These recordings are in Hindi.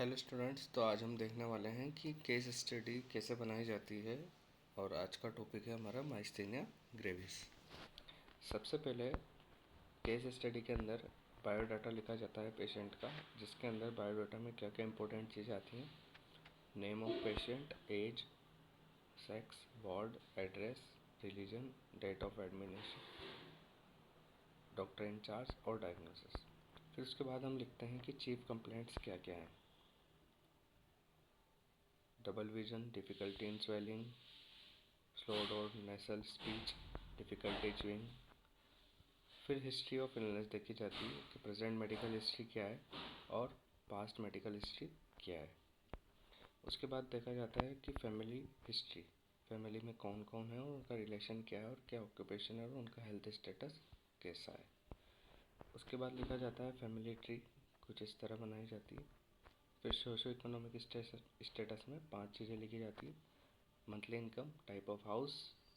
हेलो स्टूडेंट्स, तो आज हम देखने वाले हैं कि केस स्टडी कैसे बनाई जाती है। और आज का टॉपिक है हमारा माइस्थेनिया ग्रेविस। सबसे पहले केस स्टडी के अंदर बायोडाटा लिखा जाता है पेशेंट का, जिसके अंदर बायोडाटा में क्या क्या इंपॉर्टेंट चीज़ें आती हैं। Name of patient, age, sex, ward, address, religion, date of admission, doctor incharge और डायग्नोसिस। फिर उसके बाद हम लिखते हैं कि चीफ कंप्लेंट्स क्या क्या हैं। Double vision, difficulty in swelling, slowed और नेसल स्पीच, डिफ़िकल्टी च्यूइंग। फिर हिस्ट्री ऑफ इलनेस देखी जाती है कि प्रेजेंट मेडिकल हिस्ट्री क्या है और पास्ट मेडिकल हिस्ट्री क्या है। उसके बाद देखा जाता है कि फैमिली हिस्ट्री, फैमिली में कौन कौन है और उनका रिलेशन क्या है और क्या ऑक्यूपेशन है और उनका हेल्थ स्टेटस कैसा है। उसके बाद लिखा जाता है फैमिली ट्री, कुछ इस तरह बनाई जाती है। फिर सोशो इकोनॉमिक स्टेटस में 5 चीज़ें लिखी जाती है। Monthly income, type of house,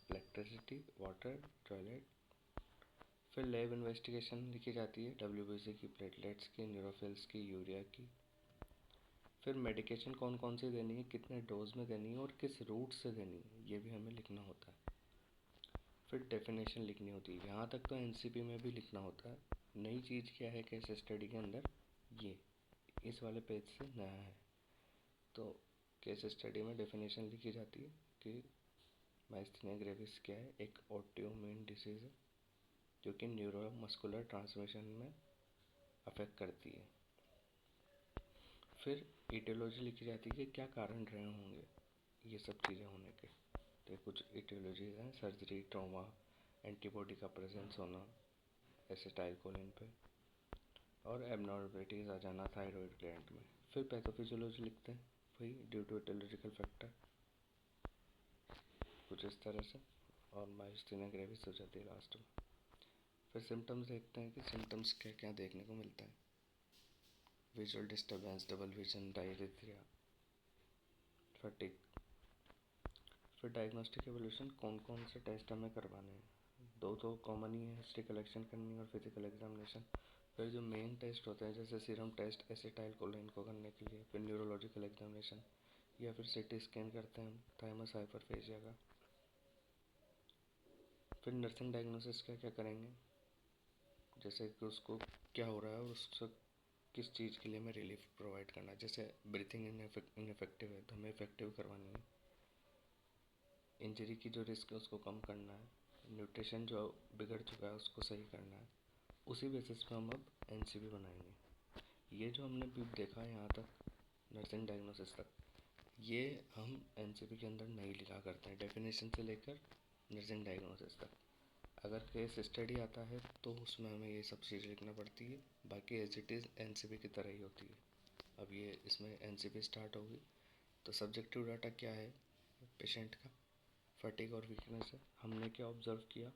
electricity, water, toilet. फिर लैब इन्वेस्टिगेशन लिखी जाती है, WBC की, प्लेटलेट्स की, न्यूरोफिल्स की, यूरिया की। फिर मेडिकेशन कौन कौन सी देनी है, कितने डोज में देनी है और किस रूट से देनी है, ये भी हमें लिखना होता है। फिर डेफिनेशन लिखनी होती है। यहाँ तक तो NCP में भी लिखना होता है। नई चीज़ क्या है केस स्टडी के अंदर, ये इस वाले पेज से नया है। तो केस स्टडी में डेफिनेशन लिखी जाती है कि माइस्थेनिया ग्रेविस क्या है। एक ऑटोइम्यून डिसीज़ है जो कि न्यूरोमस्कुलर ट्रांसमिशन में अफेक्ट करती है। फिर ईटियोलॉजी लिखी जाती है कि क्या कारण रहे होंगे ये सब चीज़ें होने के। तो कुछ ईटियोलॉजीज हैं, सर्जरी, ट्रॉमा, एंटीबॉडी का प्रेजेंस होना एसिटाइलकोलिन पे, और एबनॉर्मलिटीज आ जाना थायराइड ग्लैंड में। फिर पैथोफिजियोलॉजी लिखते हैं, वही ड्यू टू ईटियोलॉजिकल फैक्टर, कुछ इस तरह से, और माइस्थेनिया ग्रेविस हो जाती है लास्ट में। फिर सिम्टम्स देखते हैं कि सिम्टम्स क्या क्या देखने को मिलता है। Visual disturbance, double vision, diarrhoea, fatigue. फिर डायग्नोस्टिक एवोल्यूशन, कौन कौन से टेस्ट हमें करवाने हैं। दो तो कॉमन ही है, हिस्ट्री कलेक्शन करनी और फिजिकल एग्जामिनेशन। फिर जो मेन टेस्ट होते हैं जैसे सीरम टेस्ट एसिटाइलकोलिन को करने के लिए, फिर न्यूरोलॉजिकल एग्जामिनेशन या फिर CT स्कैन करते हैं हम थाइमस हाइपरप्लेजिया का। फिर नर्सिंग डायग्नोसिस क्या क्या करेंगे, जैसे कि उसको क्या हो रहा है और उससे किस चीज़ के लिए हमें रिलीफ प्रोवाइड करना है। जैसे ब्रीथिंग इनफेक्टिव है तो हमें इफेक्टिव करवानी है। इंजरी की जो रिस्क है उसको कम करना है। न्यूट्रिशन जो बिगड़ चुका है उसको सही करना है। उसी बेसिस पे हम अब NCP बनाएंगे। ये जो हमने भी देखा है यहाँ तक नर्सिंग डायग्नोसिस तक, ये हम NCP के अंदर नहीं लिखा करते हैं, डेफिनेशन से लेकर नर्सिंग डायग्नोसिस तक। अगर केस स्टडी आता है तो उसमें हमें ये सब चीज़ लिखना पड़ती है, बाकी एज इट इज़ NCP की तरह ही होती है। अब ये इसमें NCP स्टार्ट होगी। तो सब्जेक्टिव डाटा क्या है पेशेंट का, फटीग और वीकनेस है। हमने क्या ऑब्जर्व किया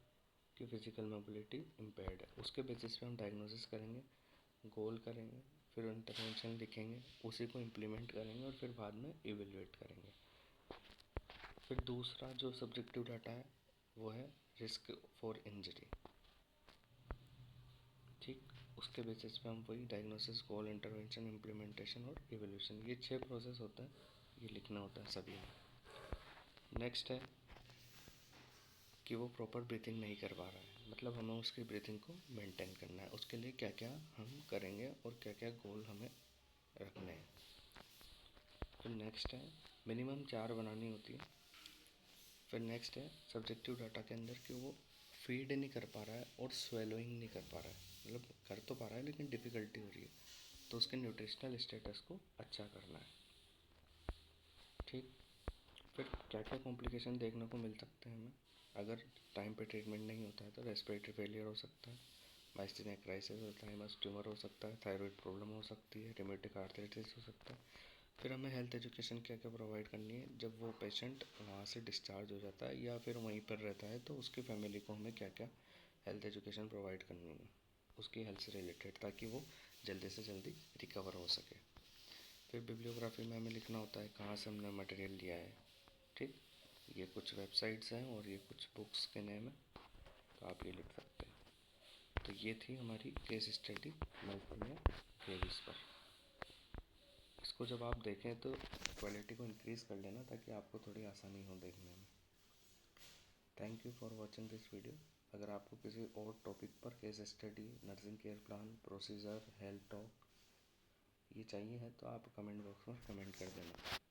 कि फिजिकल मोबिलिटी इम्पेयर्ड है, उसके बेसिस पे हम डायग्नोसिस करेंगे, गोल करेंगे, फिर इंटरवेंशन लिखेंगे, उसी को इम्प्लीमेंट करेंगे और फिर बाद में इवेलुएट करेंगे। फिर दूसरा जो सब्जेक्टिव डाटा है वो है रिस्क फॉर इंजरी। ठीक, उसके बेसिस पे हम वही डायग्नोसिस, गोल, इंटरवेंशन, इम्प्लीमेंटेशन और इवोल्यूशन, ये 6 प्रोसेस होता है, ये लिखना होता है सभी में। नेक्स्ट है कि वो प्रॉपर ब्रीथिंग नहीं कर पा रहा है, मतलब हमें उसकी ब्रीथिंग को मेंटेन करना है। उसके लिए क्या क्या हम करेंगे और क्या क्या गोल हमें रखने हैं। फिर नेक्स्ट है मिनिमम 4 बनानी होती है। फिर नेक्स्ट है सब्जेक्टिव डाटा के अंदर कि वो फीड नहीं कर पा रहा है और स्वेलोइंग नहीं कर पा रहा है, मतलब कर तो पा रहा है लेकिन डिफ़िकल्टी हो रही है, तो उसके न्यूट्रिशनल स्टेटस को अच्छा करना है। ठीक, फिर क्या क्या कॉम्प्लिकेशन देखने को मिल सकते हैं हमें अगर टाइम पे ट्रीटमेंट नहीं होता है। तो रेस्पिरेटरी फेलियर हो सकता है, माइस्थेनिया क्राइसिस हो, थाइमस ट्यूमर हो सकता है, थायराइड प्रॉब्लम हो सकती है, रिमेटिक आर्थराइटिस हो सकता है। फिर हमें हेल्थ एजुकेशन क्या क्या प्रोवाइड करनी है जब वो पेशेंट वहाँ से डिस्चार्ज हो जाता है या फिर वहीं पर रहता है, तो उसकी फैमिली को हमें क्या क्या हेल्थ एजुकेशन प्रोवाइड करनी है उसकी हेल्थ से रिलेटेड, ताकि वो जल्दी से जल्दी रिकवर हो सके। फिर बिब्लियोग्राफी में हमें लिखना होता है कहाँ से हमने मटेरियल लिया है। ठीक, ये कुछ वेबसाइट्स हैं और ये कुछ बुक्स के नेम है, तो आप ये लिख सकते हैं। तो ये थी हमारी केस स्टडी माइस्थेनिया ग्रेविस पर। इसको जब आप देखें तो क्वालिटी को इंक्रीज़ कर लेना ताकि आपको थोड़ी आसानी हो देखने में। Thank you for watching this video. अगर आपको किसी और टॉपिक पर case study, nursing care plan, procedure, health talk ये चाहिए है तो आप कमेंट बॉक्स में कमेंट कर देना।